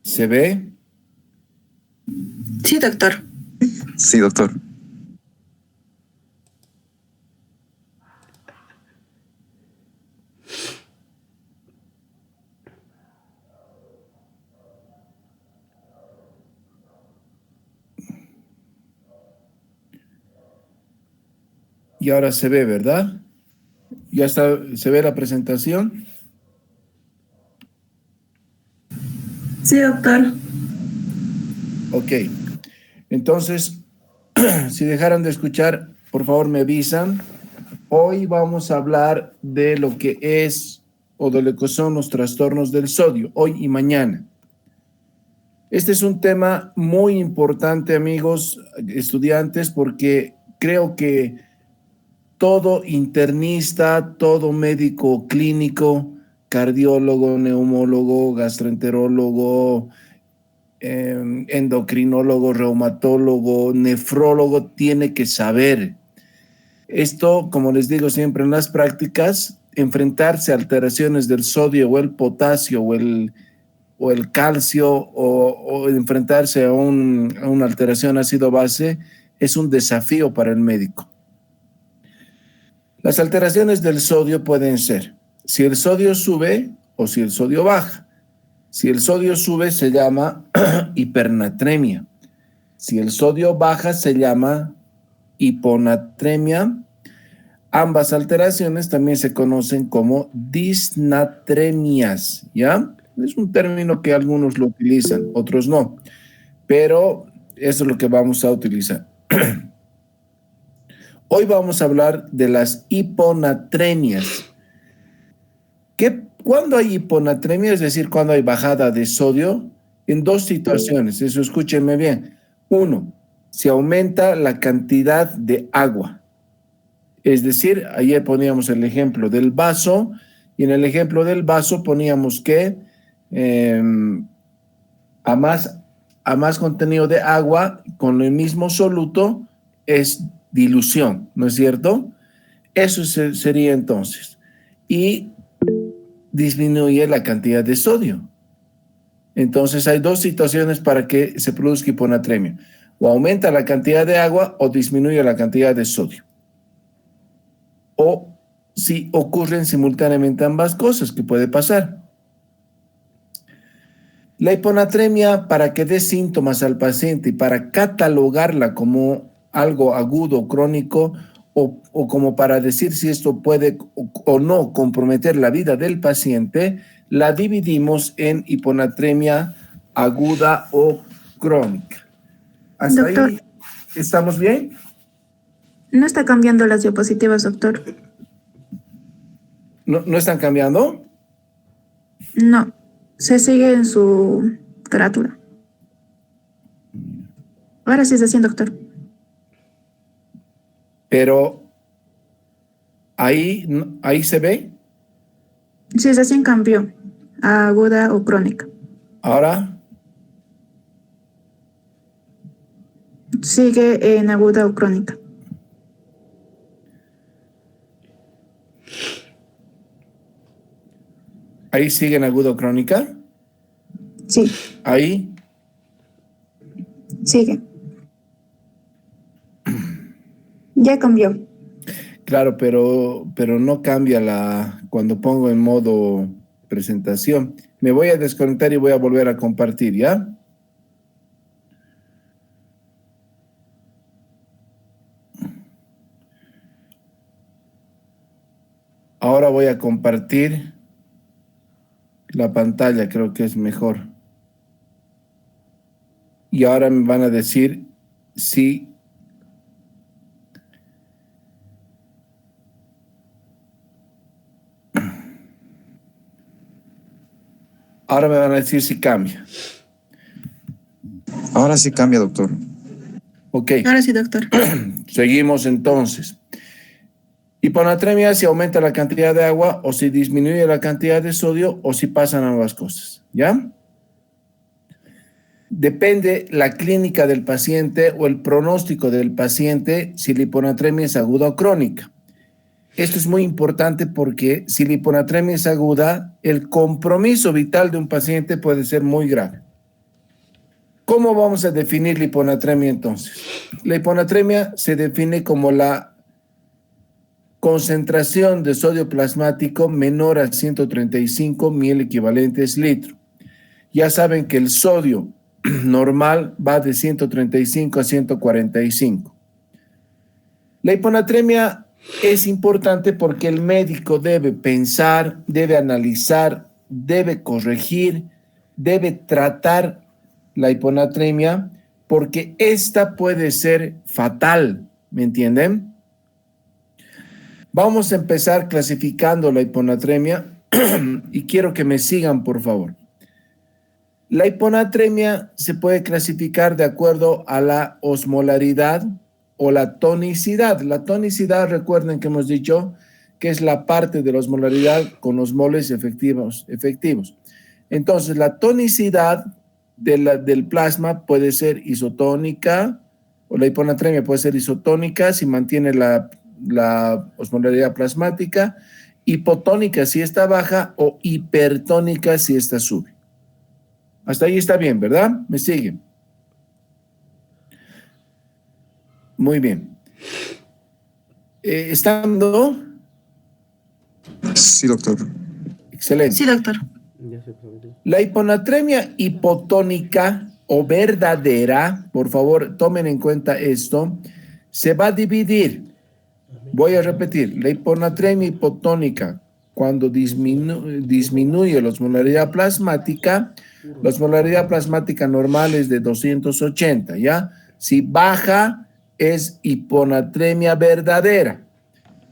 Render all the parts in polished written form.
¿Se ve? Sí, doctor. Sí, doctor. Y ahora se ve, ¿verdad? ¿Ya está, se ve la presentación? Sí, doctor. Ok. Entonces, si dejaran de escuchar, por favor me avisan. Hoy vamos a hablar de lo que es o de lo que son los trastornos del sodio, hoy y mañana. Este es un tema muy importante, amigos, estudiantes, porque creo que todo internista, todo médico clínico, cardiólogo, neumólogo, gastroenterólogo, endocrinólogo, reumatólogo, nefrólogo, tiene que saber. Esto, como les digo siempre en las prácticas, enfrentarse a alteraciones del sodio o el potasio o el calcio o enfrentarse a una alteración ácido-base es un desafío para el médico. Las alteraciones del sodio pueden ser si el sodio sube o si el sodio baja. Si el sodio sube se llama hipernatremia. Si el sodio baja se llama hiponatremia. Ambas alteraciones también se conocen como disnatremias, ¿ya? Es un término que algunos lo utilizan, otros no, pero eso es lo que vamos a utilizar. Hoy vamos a hablar de las hiponatremias. ¿Cuándo hay hiponatremia? Es decir, cuando hay bajada de sodio, en dos situaciones, eso escúchenme bien. Uno, si aumenta la cantidad de agua. Es decir, ayer poníamos el ejemplo del vaso, y en el ejemplo del vaso poníamos que a más contenido de agua con el mismo soluto es dilución, ¿no es cierto? Eso sería entonces. Y disminuye la cantidad de sodio. Entonces hay dos situaciones para que se produzca hiponatremia. O aumenta la cantidad de agua o disminuye la cantidad de sodio. O si ocurren simultáneamente ambas cosas, que puede pasar. La hiponatremia, para que dé síntomas al paciente y para catalogarla como algo agudo, crónico, o como para decir si esto puede o no comprometer la vida del paciente, la dividimos en hiponatremia aguda o crónica. ¿Hasta Doctor, ahí estamos bien? no está cambiando las diapositivas, doctor. ¿No están cambiando? No, se sigue en su carátula. Ahora sí está así, doctor. Pero ahí se ve. Sí, es así en cambio, a aguda o crónica. Ahora, Sigue en aguda o crónica. ahí sigue en agudo crónica. Sí, Ahí. sigue. Ya cambió. Claro, pero no cambia cuando pongo en modo presentación. Me voy a desconectar y voy a volver a compartir, ¿ya? Ahora voy a compartir la pantalla, creo que es mejor. Y ahora me van a decir si ahora me van a decir si cambia. Ahora sí cambia, doctor. Ok. Ahora sí, doctor. Seguimos entonces. Hiponatremia si aumenta la cantidad de agua o si disminuye la cantidad de sodio o si pasan ambas cosas, ¿ya? Depende la clínica del paciente o el pronóstico del paciente si la hiponatremia es aguda o crónica. Esto es muy importante porque si la hiponatremia es aguda, el compromiso vital de un paciente puede ser muy grave. ¿Cómo vamos a definir la hiponatremia entonces? La hiponatremia se define como la concentración de sodio plasmático menor a 135 mil equivalentes litro. Ya saben que el sodio normal va de 135 a 145. La hiponatremia es importante porque el médico debe pensar, debe analizar, debe corregir, debe tratar la hiponatremia porque esta puede ser fatal, ¿me entienden? Vamos a empezar clasificando la hiponatremia y quiero que me sigan, por favor. La hiponatremia se puede clasificar de acuerdo a la osmolaridad o la tonicidad. La tonicidad, recuerden que hemos dicho que es la parte de la osmolaridad con los moles efectivos. Entonces, la tonicidad del plasma puede ser isotónica, o la hiponatremia puede ser isotónica si mantiene la osmolaridad plasmática, hipotónica si está baja o hipertónica si está sube. Hasta ahí está bien, ¿verdad? ¿Me siguen? Muy bien. ¿Estando? Sí, doctor. Excelente. Sí, doctor. La hiponatremia hipotónica o verdadera, por favor, tomen en cuenta esto, se va a dividir. Voy a repetir, la hiponatremia hipotónica, cuando disminuye la osmolaridad plasmática, la osmolaridad plasmática normal es de 280, ¿ya? Si baja, es hiponatremia verdadera.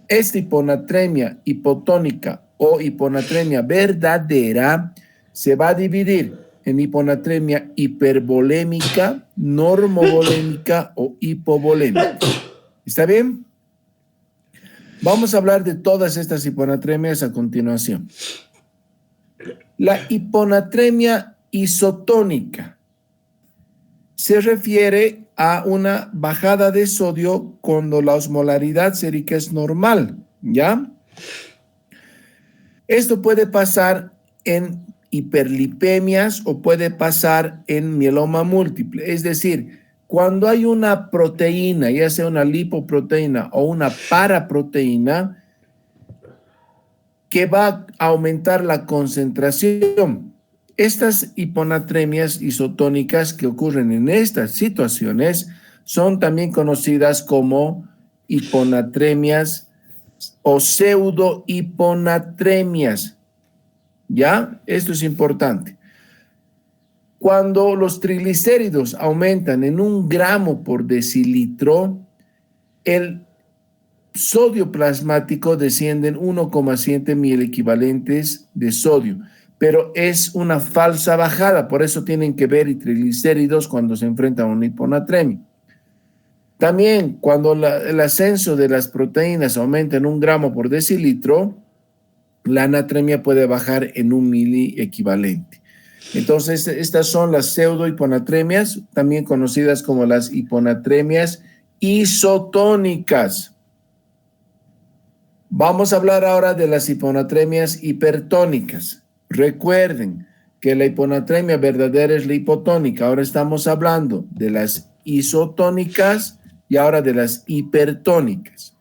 Esta hiponatremia hipotónica o hiponatremia verdadera se va a dividir en hiponatremia hipervolémica, normovolémica o hipovolémica. ¿Está bien? Vamos a hablar de todas estas hiponatremias a continuación. La hiponatremia isotónica se refiere a una bajada de sodio cuando la osmolaridad sérica es normal, ¿ya? Esto puede pasar en hiperlipemias o puede pasar en mieloma múltiple, es decir, cuando hay una proteína, ya sea una lipoproteína o una paraproteína, que va a aumentar la concentración. Estas hiponatremias isotónicas que ocurren en estas situaciones son también conocidas como hiponatremias o pseudohiponatremias. ¿Ya? Esto es importante. Cuando los triglicéridos aumentan en 1 gramo por decilitro, el sodio plasmático desciende en 1,7 mil equivalentes de sodio, pero es una falsa bajada, por eso tienen que ver triglicéridos cuando se enfrentan a una hiponatremia. También cuando el ascenso de las proteínas aumenta en 1 gramo por decilitro, la anatremia puede bajar en 1 mili equivalente. Entonces, estas son las pseudohiponatremias, también conocidas como las hiponatremias isotónicas. Vamos a hablar ahora de las hiponatremias hipertónicas. Recuerden que la hiponatremia verdadera es la hipotónica. Ahora estamos hablando de las isotónicas y ahora de las hipertónicas.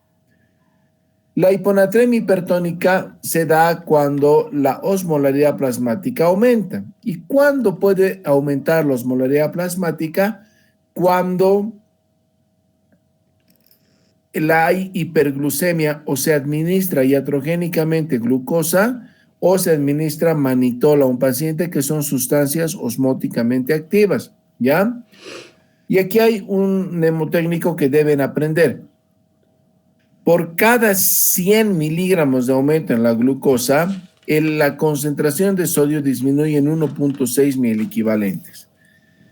La hiponatremia hipertónica se da cuando la osmolaridad plasmática aumenta. ¿Y cuándo puede aumentar la osmolaridad plasmática? Cuando hay hiperglucemia o se administra iatrogénicamente glucosa o se administra manitol a un paciente, que son sustancias osmóticamente activas, ¿ya? Y aquí hay un mnemotécnico que deben aprender. Por cada 100 miligramos de aumento en la glucosa, la concentración de sodio disminuye en 1,6 mil equivalentes.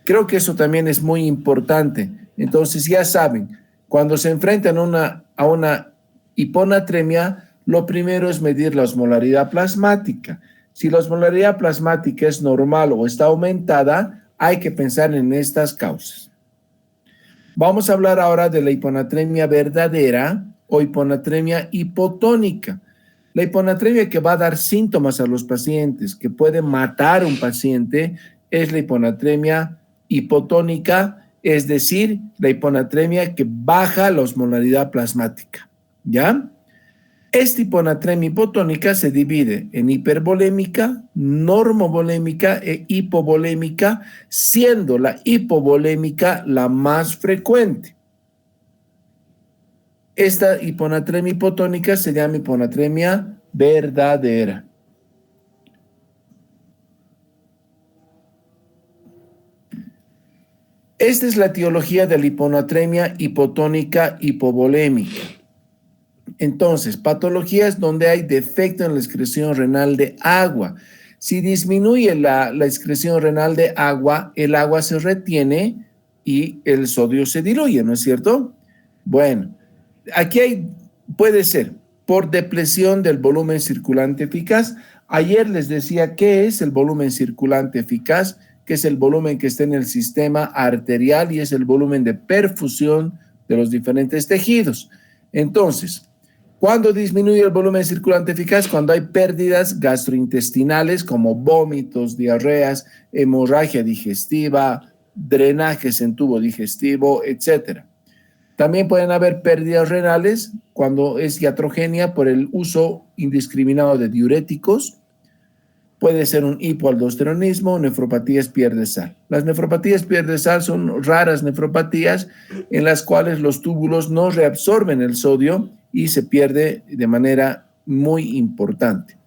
Creo que eso también es muy importante. Entonces ya saben, cuando se enfrentan a una hiponatremia, lo primero es medir la osmolaridad plasmática. Si la osmolaridad plasmática es normal o está aumentada, hay que pensar en estas causas. Vamos a hablar ahora de la hiponatremia verdadera o hiponatremia hipotónica. La hiponatremia que va a dar síntomas a los pacientes, que puede matar a un paciente, es la hiponatremia hipotónica, es decir, la hiponatremia que baja la osmolaridad plasmática, ¿ya? Esta hiponatremia hipotónica se divide en hipervolémica, normovolémica e hipovolémica, siendo la hipovolémica la más frecuente. Esta hiponatremia hipotónica se llama hiponatremia verdadera. Esta es la etiología de la hiponatremia hipotónica hipovolémica. Entonces, patologías donde hay defecto en la excreción renal de agua. Si disminuye la excreción renal de agua, el agua se retiene y el sodio se diluye, ¿no es cierto? Bueno, aquí puede ser por depresión del volumen circulante eficaz. Ayer les decía qué es el volumen circulante eficaz, que es el volumen que está en el sistema arterial y es el volumen de perfusión de los diferentes tejidos. Entonces, ¿cuándo disminuye el volumen circulante eficaz? Cuando hay pérdidas gastrointestinales como vómitos, diarreas, hemorragia digestiva, drenajes en tubo digestivo, etc. También pueden haber pérdidas renales cuando es iatrogenia por el uso indiscriminado de diuréticos. Puede ser un hipoaldosteronismo, nefropatías pierde sal. Las nefropatías pierde sal son raras nefropatías en las cuales los túbulos no reabsorben el sodio y se pierde de manera muy importante.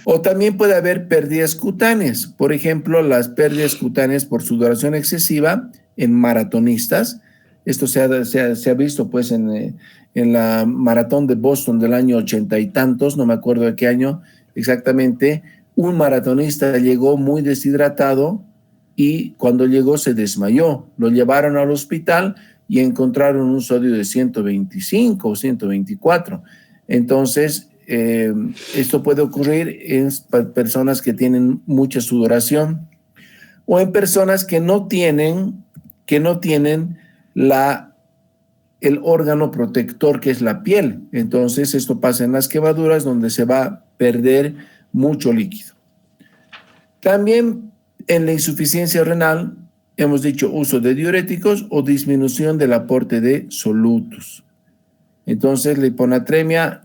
O también puede haber pérdidas cutáneas. Por ejemplo, las pérdidas cutáneas por sudoración excesiva en maratonistas. Esto se ha visto pues en la maratón de Boston del año 80 y tantos, no me acuerdo de qué año exactamente. Un maratonista llegó muy deshidratado y cuando llegó se desmayó. Lo llevaron al hospital y encontraron un sodio de 125 o 124. Entonces, esto puede ocurrir en personas que tienen mucha sudoración o en personas que no tienen el órgano protector que es la piel. Entonces, esto pasa en las quemaduras donde se va a perder mucho líquido. También en la insuficiencia renal hemos dicho uso de diuréticos o disminución del aporte de solutos. Entonces, la hiponatremia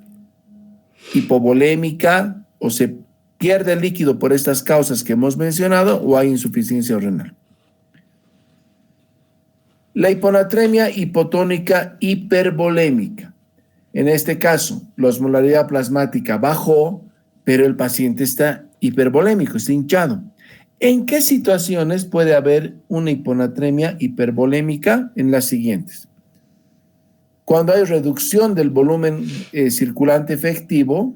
hipovolémica o se pierde el líquido por estas causas que hemos mencionado o hay insuficiencia renal. La hiponatremia hipotónica hipervolémica. En este caso, la osmolaridad plasmática bajó, pero el paciente está hipervolémico, está hinchado. ¿En qué situaciones puede haber una hiponatremia hipervolémica? En las siguientes. Cuando hay reducción del volumen circulante efectivo,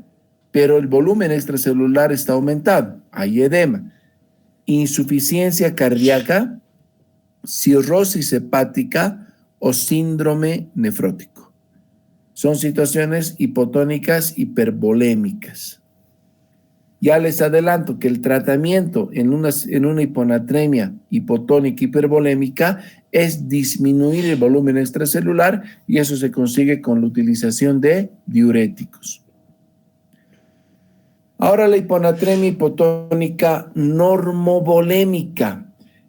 pero el volumen extracelular está aumentado, hay edema, insuficiencia cardíaca, cirrosis hepática o síndrome nefrótico. Son situaciones hipotónicas hipervolémicas. Ya les adelanto que el tratamiento en una hiponatremia hipotónica hipervolémica es disminuir el volumen extracelular y eso se consigue con la utilización de diuréticos. Ahora la hiponatremia hipotónica normovolémica.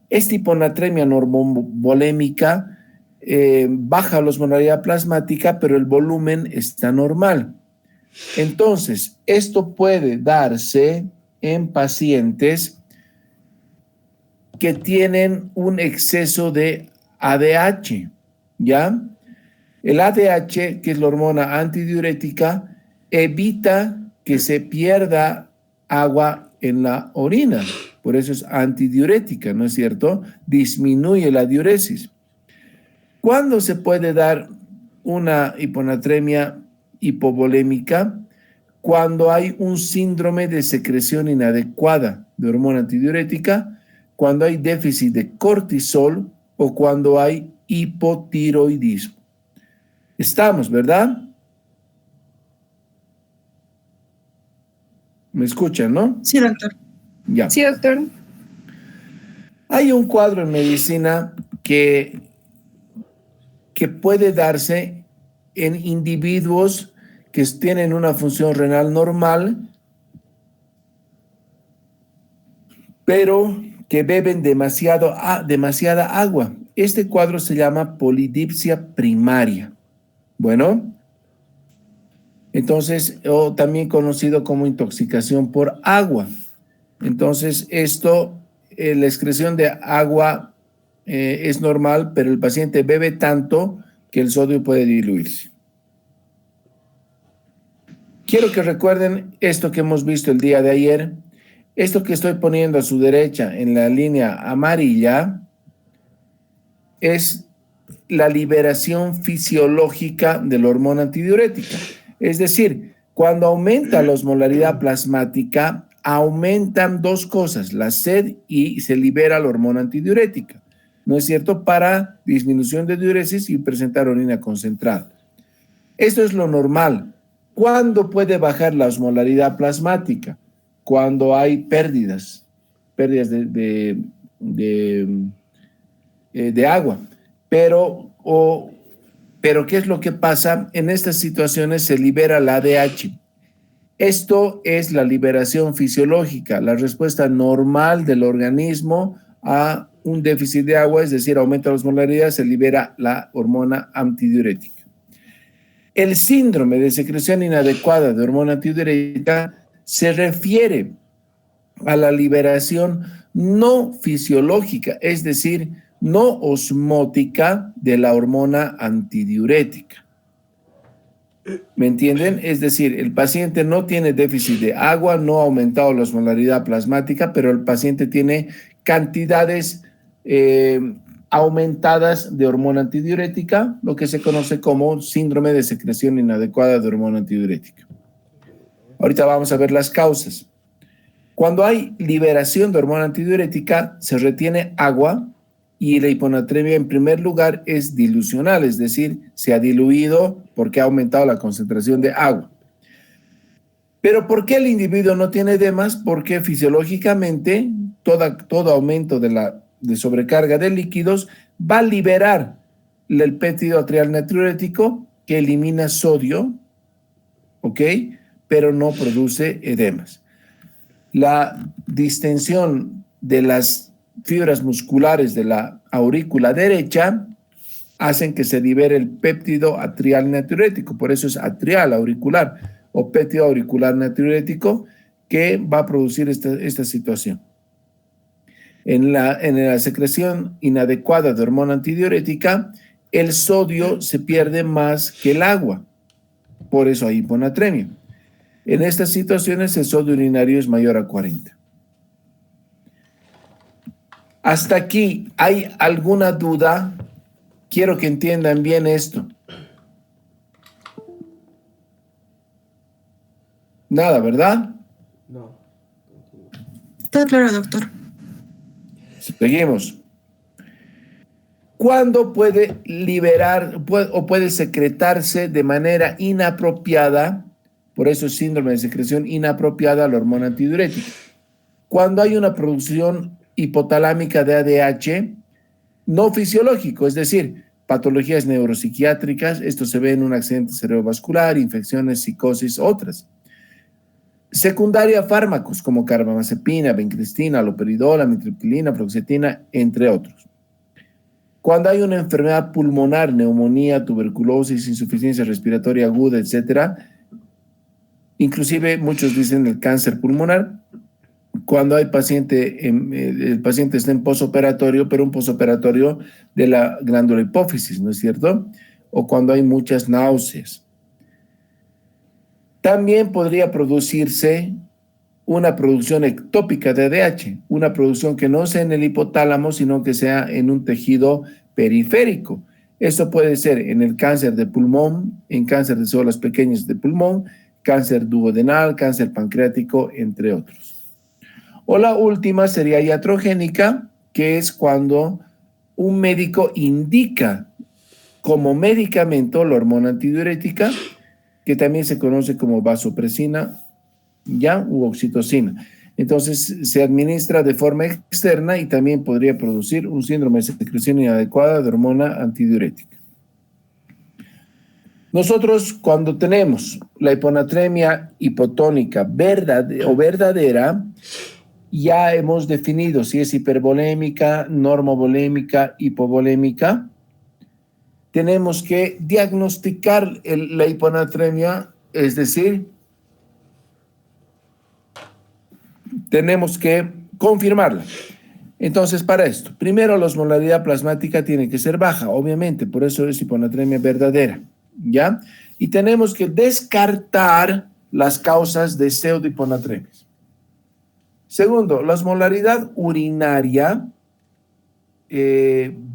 Esta hiponatremia normovolémica baja la osmolaridad plasmática, pero el volumen está normal. Entonces, esto puede darse en pacientes que tienen un exceso de ADH, ¿ya? El ADH, que es la hormona antidiurética, evita que se pierda agua en la orina. Por eso es antidiurética, ¿no es cierto? Disminuye la diuresis. ¿Cuándo se puede dar una hiponatremia hipovolémica? Cuando hay un síndrome de secreción inadecuada de hormona antidiurética, cuando hay déficit de cortisol o cuando hay hipotiroidismo. Estamos, ¿verdad? ¿Me escuchan, no? Sí, doctor. Ya. Sí, doctor. Hay un cuadro en medicina que puede darse en individuos que tienen una función renal normal, pero que beben demasiada agua. Este cuadro se llama polidipsia primaria. Bueno, entonces, o también conocido como intoxicación por agua. Entonces, la excreción de agua es normal, pero el paciente bebe tanto que el sodio puede diluirse. Quiero que recuerden esto que hemos visto el día de ayer. Esto que estoy poniendo a su derecha en la línea amarilla es la liberación fisiológica de la hormona antidiurética. Es decir, cuando aumenta la osmolaridad plasmática, aumentan dos cosas, la sed y se libera la hormona antidiurética, ¿no es cierto? Para disminución de diuresis y presentar orina concentrada. Esto es lo normal. ¿Cuándo puede bajar la osmolaridad plasmática? Cuando hay pérdidas de agua. Pero ¿qué es lo que pasa? En estas situaciones se libera la ADH. Esto es la liberación fisiológica, la respuesta normal del organismo a un déficit de agua, es decir, aumenta la osmolaridad, se libera la hormona antidiurética. El síndrome de secreción inadecuada de hormona antidiurética se refiere a la liberación no fisiológica, es decir, no osmótica de la hormona antidiurética. ¿Me entienden? Es decir, el paciente no tiene déficit de agua, no ha aumentado la osmolaridad plasmática, pero el paciente tiene cantidades aumentadas de hormona antidiurética, lo que se conoce como síndrome de secreción inadecuada de hormona antidiurética. Ahorita vamos a ver las causas. Cuando hay liberación de hormona antidiurética, se retiene agua y la hiponatremia en primer lugar es dilucional, es decir, se ha diluido porque ha aumentado la concentración de agua. Pero ¿por qué el individuo no tiene edemas? Porque fisiológicamente todo aumento de sobrecarga de líquidos va a liberar el péptido atrial natriurético que elimina sodio, ¿ok? Pero no produce edemas. La distensión de las fibras musculares de la aurícula derecha hacen que se libere el péptido atrial natriurético, por eso es atrial auricular o péptido auricular natriurético que va a producir esta situación. En la secreción inadecuada de hormona antidiurética, el sodio se pierde más que el agua, por eso hay hiponatremia. En estas situaciones el sodio urinario es mayor a 40. Hasta aquí, ¿hay alguna duda? Quiero que entiendan bien esto. Nada, ¿verdad? No. Todo claro, doctor. Seguimos. ¿Cuándo puede puede secretarse de manera inapropiada? Por eso es síndrome de secreción inapropiada la hormona antidiurética. Cuando hay una producción hipotalámica de ADH no fisiológico, es decir, patologías neuropsiquiátricas, esto se ve en un accidente cerebrovascular, infecciones, psicosis, otras. Secundaria a fármacos como carbamazepina, vincristina, haloperidol, amitriptilina, fluoxetina, entre otros. Cuando hay una enfermedad pulmonar, neumonía, tuberculosis, insuficiencia respiratoria aguda, etcétera, inclusive muchos dicen el cáncer pulmonar, cuando hay el paciente está en posoperatorio, pero un posoperatorio de la glándula hipófisis, ¿no es cierto? O cuando hay muchas náuseas. También podría producirse una producción ectópica de ADH, una producción que no sea en el hipotálamo, sino que sea en un tejido periférico. Esto puede ser en el cáncer de pulmón, en cáncer de células pequeñas de pulmón, cáncer duodenal, cáncer pancreático, entre otros. O la última sería iatrogénica, que es cuando un médico indica como medicamento la hormona antidiurética, que también se conoce como vasopresina, u oxitocina. Entonces se administra de forma externa y también podría producir un síndrome de secreción inadecuada de hormona antidiurética. Nosotros cuando tenemos la hiponatremia hipotónica verdadera, ya hemos definido si es hipervolémica, normovolémica, hipovolémica. Tenemos que diagnosticar la hiponatremia, es decir, tenemos que confirmarla. Entonces, para esto, primero la osmolaridad plasmática tiene que ser baja, obviamente, por eso es hiponatremia verdadera, ¿ya? Y tenemos que descartar las causas de pseudohiponatremias. Segundo, la osmolaridad urinaria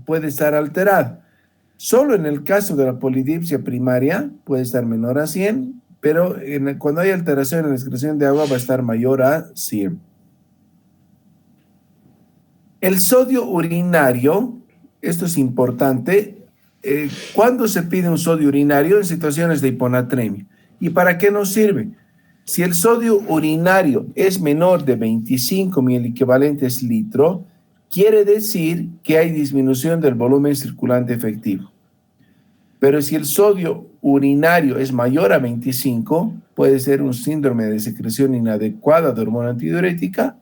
puede estar alterada. Solo en el caso de la polidipsia primaria puede estar menor a 100, pero cuando hay alteración en la excreción de agua va a estar mayor a 100. El sodio urinario, esto es importante, ¿cuándo se pide un sodio urinario? En situaciones de hiponatremia. ¿Y para qué nos sirve? Si el sodio urinario es menor de 25 miliequivalentes litro, quiere decir que hay disminución del volumen circulante efectivo. Pero si el sodio urinario es mayor a 25, puede ser un síndrome de secreción inadecuada de hormona antidiurética,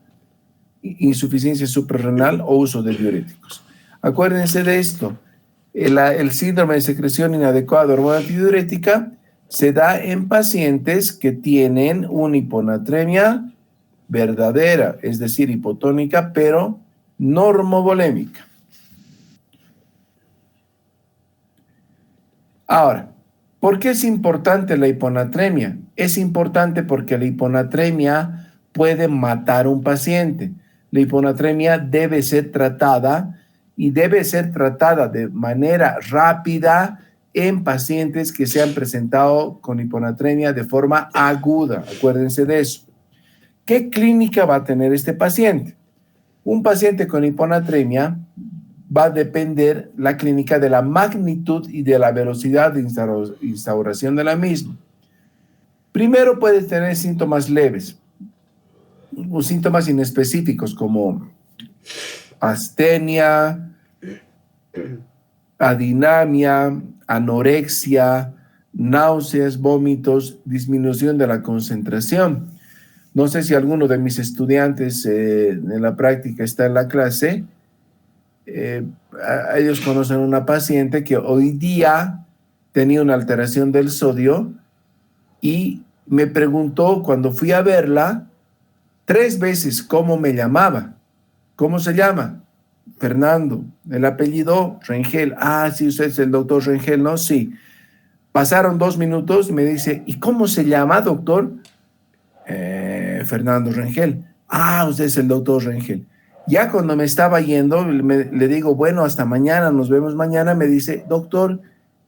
insuficiencia suprarrenal o uso de diuréticos. Acuérdense de esto, el síndrome de secreción inadecuada de hormona antidiurética se da en pacientes que tienen una hiponatremia verdadera, es decir, hipotónica, pero normovolémica. Ahora, ¿por qué es importante la hiponatremia? Es importante porque la hiponatremia puede matar a un paciente. La hiponatremia debe ser tratada y debe ser tratada de manera rápida en pacientes que se han presentado con hiponatremia de forma aguda. Acuérdense de eso. ¿Qué clínica va a tener este paciente? Un paciente con hiponatremia va a depender la clínica de la magnitud y de la velocidad de instauración de la misma. Primero puede tener síntomas leves o síntomas inespecíficos como astenia, adinamia, anorexia, náuseas, vómitos, disminución de la concentración. No sé si alguno de mis estudiantes en la práctica está en la clase. Ellos conocen una paciente que hoy día tenía una alteración del sodio y me preguntó cuando fui a verla 3 veces cómo me llamaba. ¿Cómo se llama? Fernando. El apellido Rengel. Ah, sí, usted es el doctor Rengel, ¿no? Sí. Pasaron 2 minutos y me dice, ¿y cómo se llama, doctor? Fernando Rengel. Ah, usted es el doctor Rengel. Ya cuando me estaba yendo, le digo, bueno, hasta mañana, nos vemos mañana. Me dice, doctor,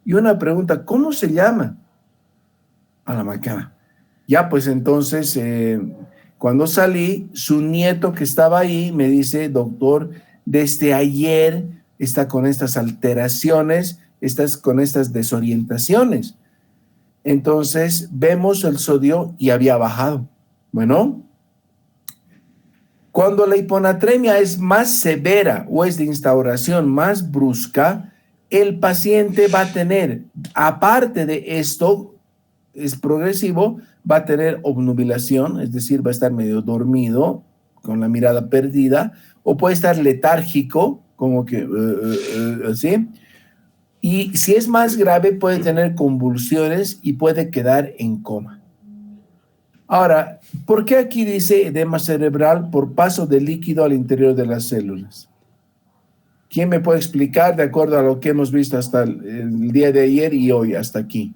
y una pregunta, ¿cómo se llama? A la macana. Ya, pues entonces, cuando salí, su nieto que estaba ahí me dice, doctor, desde ayer está con estas alteraciones, estás con estas desorientaciones. Entonces, vemos el sodio y había bajado. Bueno, cuando la hiponatremia es más severa o es de instauración más brusca, el paciente va a tener, aparte de esto, es progresivo, va a tener obnubilación, es decir, va a estar medio dormido, con la mirada perdida, o puede estar letárgico, como que así. Y si es más grave, puede tener convulsiones y puede quedar en coma. Ahora, ¿por qué aquí dice edema cerebral por paso de líquido al interior de las células? ¿Quién me puede explicar de acuerdo a lo que hemos visto hasta el día de ayer y hoy, hasta aquí?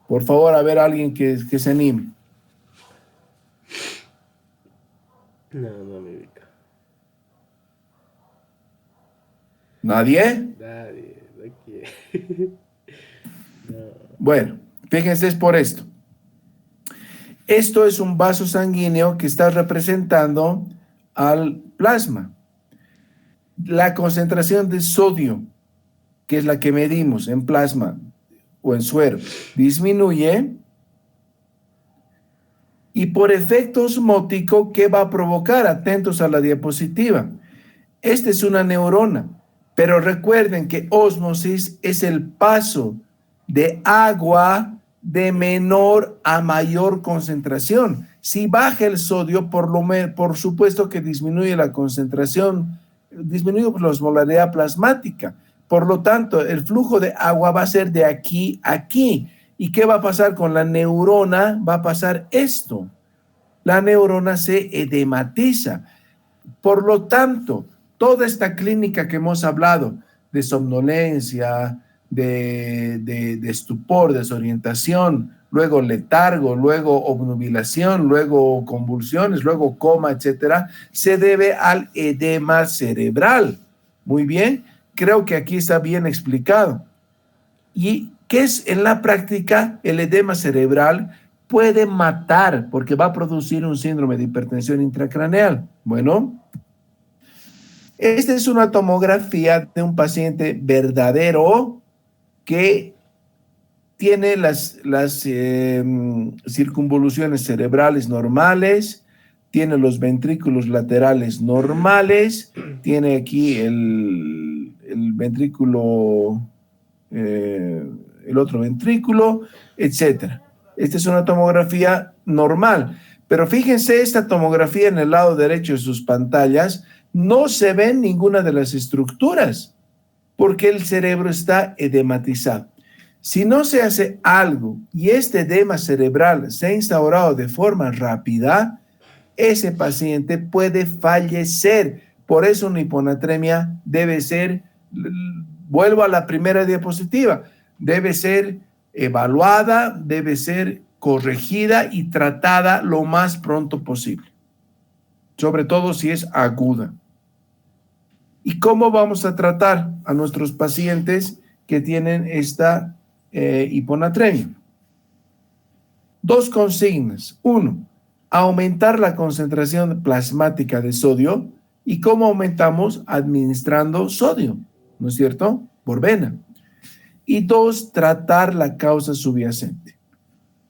Por favor, a ver, alguien que se anime. No me ubica. ¿Nadie? Nadie, no quiere. No. Bueno, fíjense, es por esto. Esto es un vaso sanguíneo que está representando al plasma. La concentración de sodio, que es la que medimos en plasma o en suero, disminuye y por efecto osmótico, ¿qué va a provocar? Atentos a la diapositiva. Esta es una neurona, pero recuerden que ósmosis es el paso de agua de menor a mayor concentración. Si baja el sodio, por supuesto que disminuye la concentración, disminuye la osmolaridad plasmática. Por lo tanto, el flujo de agua va a ser de aquí a aquí. ¿Y qué va a pasar con la neurona? Va a pasar esto. La neurona se edematiza. Por lo tanto, toda esta clínica que hemos hablado de somnolencia, de estupor, desorientación, luego letargo, luego obnubilación, luego convulsiones, luego coma, etcétera, se debe al edema cerebral. Muy bien, creo que aquí está bien explicado. ¿Y qué es en la práctica? El edema cerebral puede matar porque va a producir un síndrome de hipertensión intracraneal. Bueno, esta es una tomografía de un paciente verdadero que tiene las circunvoluciones cerebrales normales, tiene los ventrículos laterales normales, tiene aquí el ventrículo, el otro ventrículo, etcétera. Esta es una tomografía normal, pero fíjense esta tomografía en el lado derecho de sus pantallas, no se ven ninguna de las estructuras porque el cerebro está edematizado. Si no se hace algo y este edema cerebral se ha instaurado de forma rápida, ese paciente puede fallecer. Por eso una hiponatremia debe ser, vuelvo a la primera diapositiva, debe ser evaluada, debe ser corregida y tratada lo más pronto posible, sobre todo si es aguda. ¿Y cómo vamos a tratar a nuestros pacientes que tienen esta hiponatremia? Dos consignas. Uno, aumentar la concentración plasmática de sodio. ¿Y cómo aumentamos? Administrando sodio, ¿no es cierto? Por vena. Y dos, tratar la causa subyacente.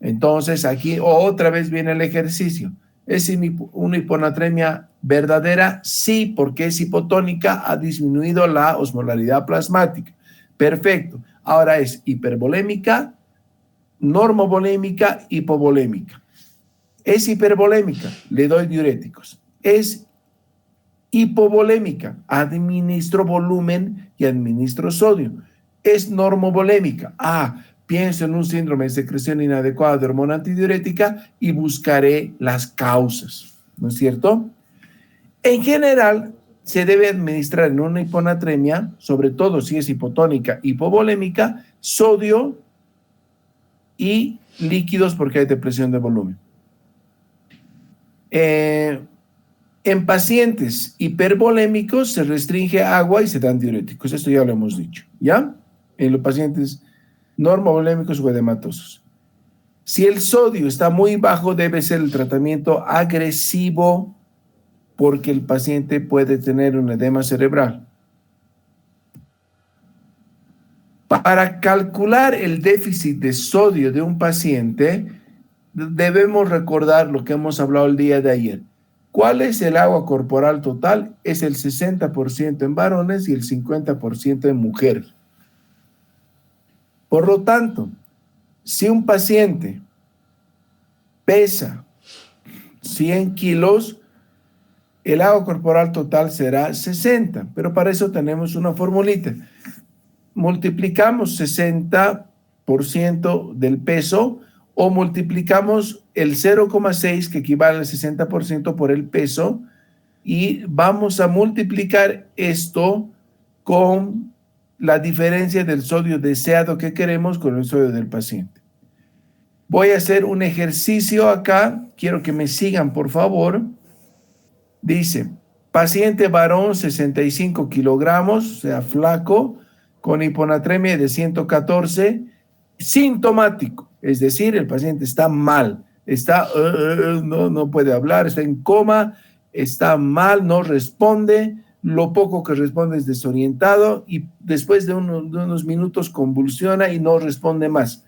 Entonces aquí otra vez viene el ejercicio. ¿Es una hiponatremia verdadera? Sí, porque es hipotónica, ha disminuido la osmolaridad plasmática. Perfecto. Ahora es hipervolémica, normovolémica, hipovolémica. Es hipervolémica, le doy diuréticos. Es hipovolémica, administro volumen y administro sodio. Es normovolémica. Pienso en un síndrome de secreción inadecuada de hormona antidiurética y buscaré las causas, ¿no es cierto? En general, se debe administrar en una hiponatremia, sobre todo si es hipotónica, hipovolémica, sodio y líquidos porque hay depresión de volumen. En pacientes hipervolémicos se restringe agua y se dan diuréticos. Esto ya lo hemos dicho, ¿ya? En los pacientes normovolémicos o edematosos. Si el sodio está muy bajo, debe ser el tratamiento agresivo porque el paciente puede tener un edema cerebral. Para calcular el déficit de sodio de un paciente, debemos recordar lo que hemos hablado el día de ayer. ¿Cuál es el agua corporal total? Es el 60% en varones y el 50% en mujeres. Por lo tanto, si un paciente pesa 100 kilos, el agua corporal total será 60, pero para eso tenemos una formulita. Multiplicamos 60% del peso o multiplicamos el 0,6 que equivale al 60% por el peso y vamos a multiplicar esto con la diferencia del sodio deseado que queremos con el sodio del paciente. Voy a hacer un ejercicio acá, quiero que me sigan por favor. Dice, paciente varón 65 kilogramos, o sea flaco, con hiponatremia de 114, sintomático, es decir, el paciente está mal, no puede hablar, está en coma, está mal, no responde, lo poco que responde es desorientado y después de unos minutos convulsiona y no responde más.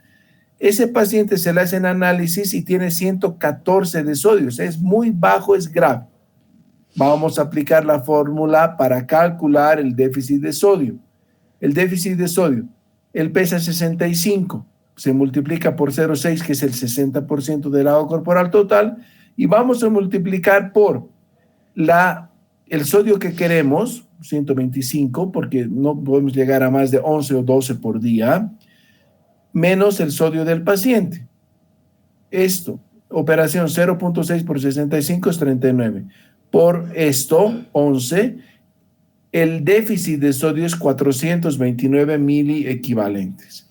Ese paciente se le hacen análisis y tiene 114 de sodio, o sea, es muy bajo, es grave. Vamos a aplicar la fórmula para calcular el déficit de sodio. El déficit de sodio, él pesa 65, se multiplica por 0,6, que es el 60% del agua corporal total, y vamos a multiplicar por el sodio que queremos, 125, porque no podemos llegar a más de 11 o 12 por día, menos el sodio del paciente. Esto, operación 0.6 por 65 es 39. Por esto, 11, el déficit de sodio es 429 miliequivalentes.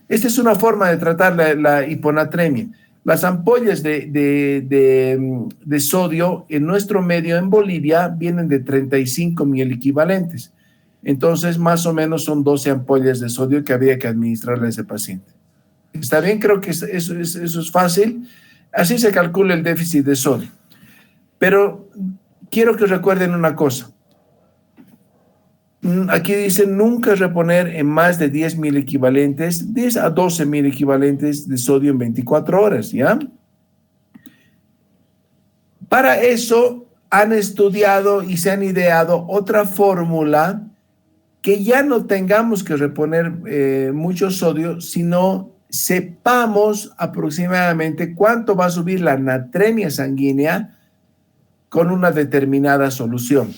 Esta es una forma de tratar la hiponatremia. Las ampollas de sodio en nuestro medio en Bolivia vienen de 35 miliequivalentes. Entonces, más o menos son 12 ampollas de sodio que habría que administrarle a ese paciente. ¿Está bien? Creo que eso es fácil. Así se calcula el déficit de sodio. Pero quiero que recuerden una cosa. Aquí dice nunca reponer en más de 10 miliequivalentes, 10 a 12 miliequivalentes de sodio en 24 horas, ¿ya? Para eso han estudiado y se han ideado otra fórmula que ya no tengamos que reponer mucho sodio, sino sepamos aproximadamente cuánto va a subir la natremia sanguínea con una determinada solución.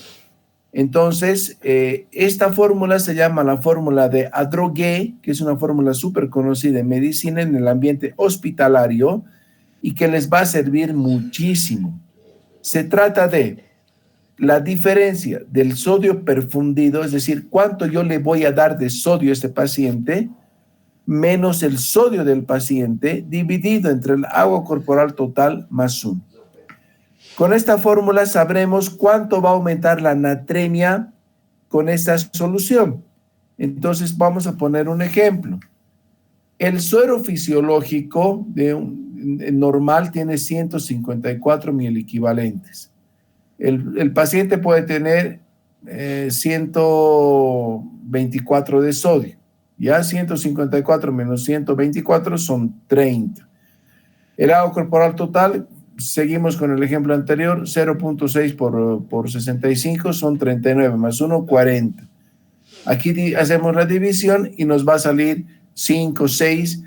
Entonces, esta fórmula se llama la fórmula de Adrogué, que es una fórmula súper conocida en medicina en el ambiente hospitalario y que les va a servir muchísimo. Se trata de la diferencia del sodio perfundido, es decir, cuánto yo le voy a dar de sodio a este paciente, menos el sodio del paciente, dividido entre el agua corporal total más 1. Con esta fórmula sabremos cuánto va a aumentar la natremia con esta solución. Entonces vamos a poner un ejemplo. El suero fisiológico normal tiene 154 miliequivalentes. El paciente puede tener 124 de sodio. Ya 154 menos 124 son 30. El agua corporal total, seguimos con el ejemplo anterior, 0.6 por 65 son 39, más 1, 40. Aquí hacemos la división y nos va a salir 5, 6.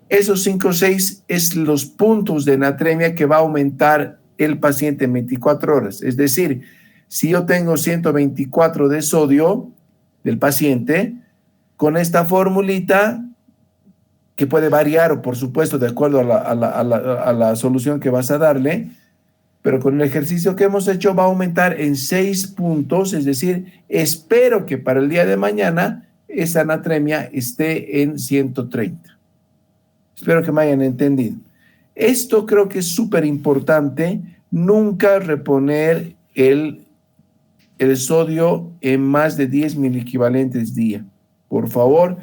Esos 5, 6 es los puntos de natremia que va a aumentar el paciente en 24 horas. Es decir, si yo tengo 124 de sodio del paciente, con esta formulita, que puede variar, o por supuesto, de acuerdo a la solución que vas a darle, pero con el ejercicio que hemos hecho va a aumentar en 6 puntos, es decir, espero que para el día de mañana esa natremia esté en 130. Espero que me hayan entendido. Esto creo que es súper importante, nunca reponer el sodio en más de 10 miliequivalentes día, por favor.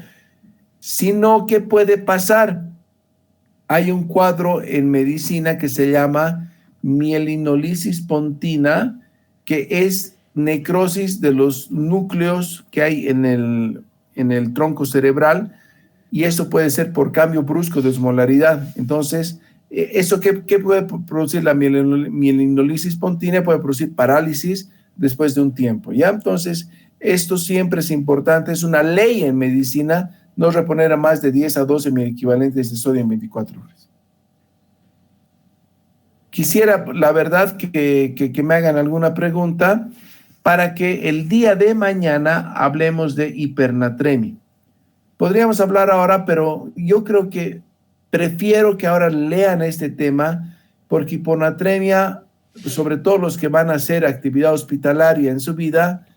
Sino, ¿qué puede pasar? Hay un cuadro en medicina que se llama mielinolisis pontina, que es necrosis de los núcleos que hay en el tronco cerebral, y eso puede ser por cambio brusco de osmolaridad. Entonces, ¿eso qué puede producir la mielinolisis pontina? Puede producir parálisis después de un tiempo, ¿ya? Entonces, esto siempre es importante, es una ley en medicina, no reponer a más de 10 a 12 miliequivalentes de sodio en 24 horas. Quisiera, la verdad, que me hagan alguna pregunta para que el día de mañana hablemos de hipernatremia. Podríamos hablar ahora, pero yo creo que prefiero que ahora lean este tema, porque hiponatremia, sobre todo los que van a hacer actividad hospitalaria en su vida,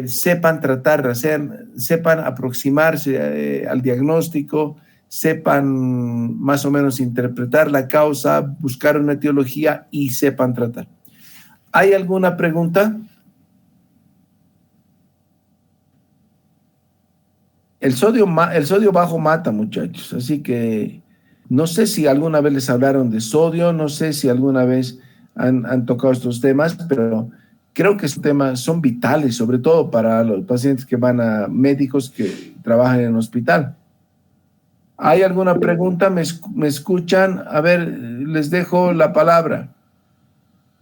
sepan tratarla, sepan aproximarse al diagnóstico, sepan más o menos interpretar la causa, buscar una etiología y sepan tratar. ¿Hay alguna pregunta? El sodio bajo mata, muchachos, así que no sé si alguna vez les hablaron de sodio, no sé si alguna vez han tocado estos temas, pero creo que estos temas son vitales, sobre todo para los pacientes que van a médicos que trabajan en el hospital. ¿Hay alguna pregunta? ¿Me escuchan? A ver, les dejo la palabra.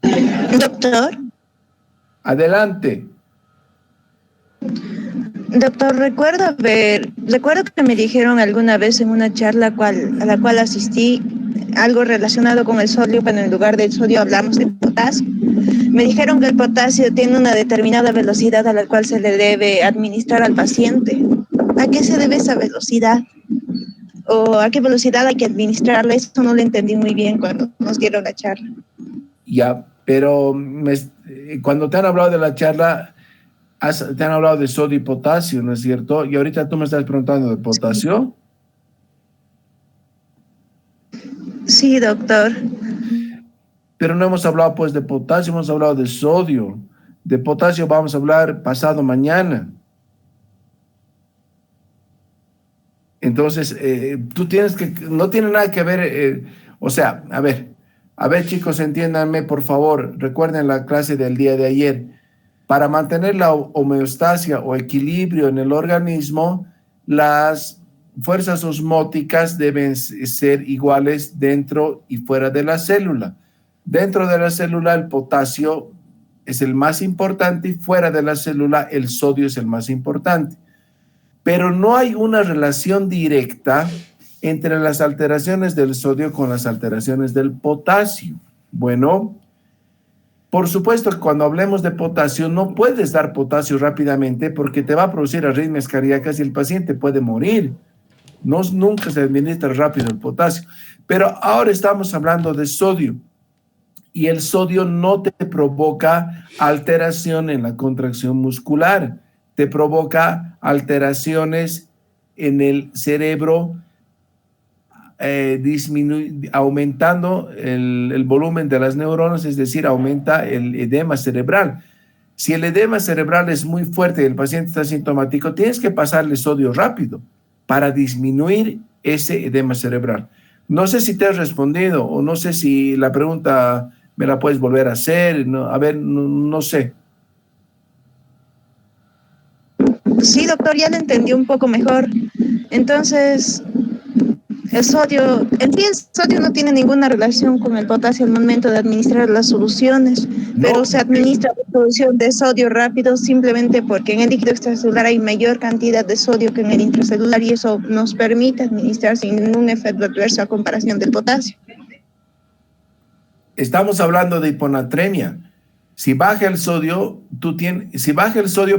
Doctor. Adelante. Doctor, recuerdo que me dijeron alguna vez en una charla a la cual asistí, algo relacionado con el sodio, pero en lugar del sodio hablamos de potasio. Me dijeron que el potasio tiene una determinada velocidad a la cual se le debe administrar al paciente. ¿A qué se debe esa velocidad? ¿O a qué velocidad hay que administrarle? Eso no lo entendí muy bien cuando nos dieron la charla. Ya, pero cuando te han hablado de la charla, te han hablado de sodio y potasio, ¿no es cierto? Y ahorita tú me estás preguntando de potasio. Sí, doctor. Pero no hemos hablado pues de potasio, hemos hablado de sodio. De potasio vamos a hablar pasado mañana. Entonces, tú tienes que, no tiene nada que ver, o sea, a ver chicos, entiéndanme por favor, recuerden la clase del día de ayer. Para mantener la homeostasia o equilibrio en el organismo, las fuerzas osmóticas deben ser iguales dentro y fuera de la célula. Dentro de la célula el potasio es el más importante y fuera de la célula el sodio es el más importante. Pero no hay una relación directa entre las alteraciones del sodio con las alteraciones del potasio. Bueno, por supuesto que cuando hablemos de potasio no puedes dar potasio rápidamente porque te va a producir arritmias cardíacas y el paciente puede morir. Nunca se administra rápido el potasio. Pero ahora estamos hablando de sodio y el sodio no te provoca alteración en la contracción muscular, te provoca alteraciones en el cerebro, aumentando el volumen de las neuronas, es decir, aumenta el edema cerebral. Si el edema cerebral es muy fuerte y el paciente está asintomático, tienes que pasarle sodio rápido para disminuir ese edema cerebral. No sé si te has respondido o no sé si la pregunta me la puedes volver a hacer. No, a ver, no sé. Sí, doctor, ya lo entendí un poco mejor. Entonces, el sodio no tiene ninguna relación con el potasio al momento de administrar las soluciones, pero se administra la solución de sodio rápido simplemente porque en el líquido extracelular hay mayor cantidad de sodio que en el intracelular y eso nos permite administrar sin ningún efecto adverso a comparación del potasio. Estamos hablando de hiponatremia. Si baja el sodio,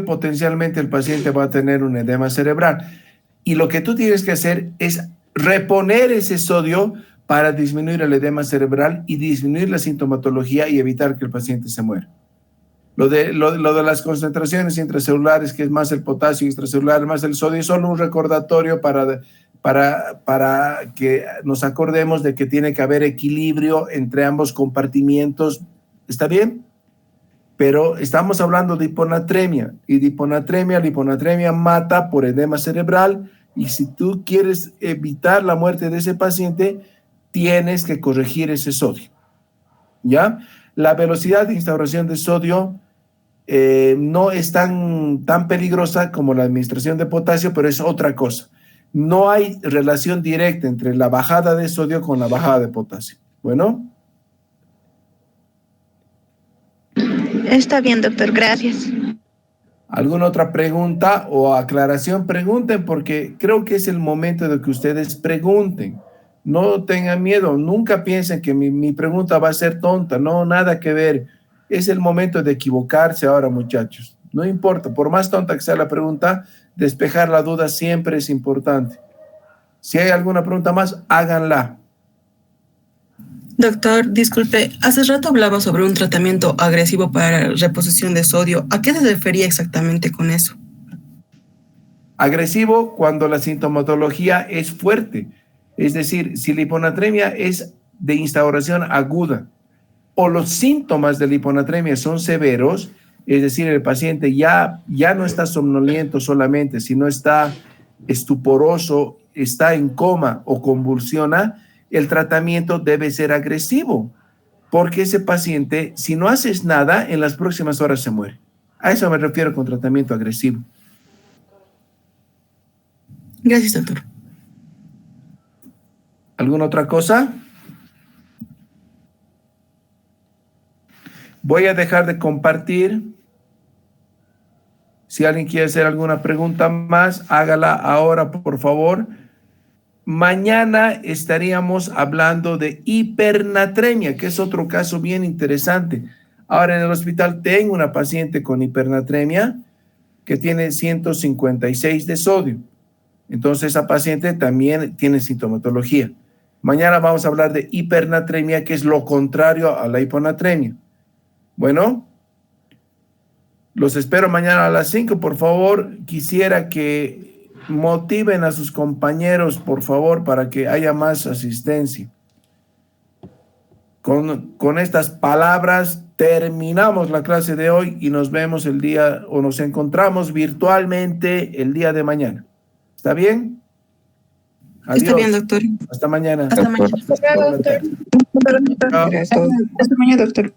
potencialmente el paciente va a tener un edema cerebral. Y lo que tú tienes que hacer es reponer ese sodio para disminuir el edema cerebral y disminuir la sintomatología y evitar que el paciente se muera. Lo de las concentraciones intracelulares, que es más el potasio, extracelular más el sodio, es solo un recordatorio para que nos acordemos de que tiene que haber equilibrio entre ambos compartimientos. ¿Está bien? Pero estamos hablando de hiponatremia y la hiponatremia mata por edema cerebral y si tú quieres evitar la muerte de ese paciente, tienes que corregir ese sodio. ¿Ya? La velocidad de instauración de sodio no es tan peligrosa como la administración de potasio, pero es otra cosa. No hay relación directa entre la bajada de sodio con la bajada de potasio. Bueno. Está bien, doctor, gracias. ¿Alguna otra pregunta o aclaración? Pregunten porque creo que es el momento de que ustedes pregunten. No tengan miedo, nunca piensen que mi pregunta va a ser tonta, no, nada que ver. Es el momento de equivocarse ahora, muchachos. No importa, por más tonta que sea la pregunta, despejar la duda siempre es importante. Si hay alguna pregunta más, háganla. Doctor, disculpe, hace rato hablaba sobre un tratamiento agresivo para reposición de sodio. ¿A qué se refería exactamente con eso? Agresivo cuando la sintomatología es fuerte. Es decir, si la hiponatremia es de instauración aguda o los síntomas de la hiponatremia son severos, es decir, el paciente ya no está somnoliento solamente, sino está estuporoso, está en coma o convulsiona, el tratamiento debe ser agresivo, porque ese paciente, si no haces nada, en las próximas horas se muere. A eso me refiero con tratamiento agresivo. Gracias, doctor. ¿Alguna otra cosa? Voy a dejar de compartir. Si alguien quiere hacer alguna pregunta más, hágala ahora, por favor. mañana estaríamos hablando de hipernatremia, que es otro caso bien interesante. Ahora en el hospital tengo una paciente con hipernatremia que tiene 156 de sodio. Entonces esa paciente también tiene sintomatología. Mañana vamos a hablar de hipernatremia, que es lo contrario a la hiponatremia. Bueno, los espero mañana a las 5. Por favor, quisiera que motiven a sus compañeros, por favor, para que haya más asistencia. Con estas palabras terminamos la clase de hoy y nos vemos el día, o nos encontramos virtualmente el día de mañana. ¿Está bien? Adiós. Está bien, doctor. Hasta mañana. Hasta mañana. Hasta luego, doctor. Chao. Hasta mañana, doctor.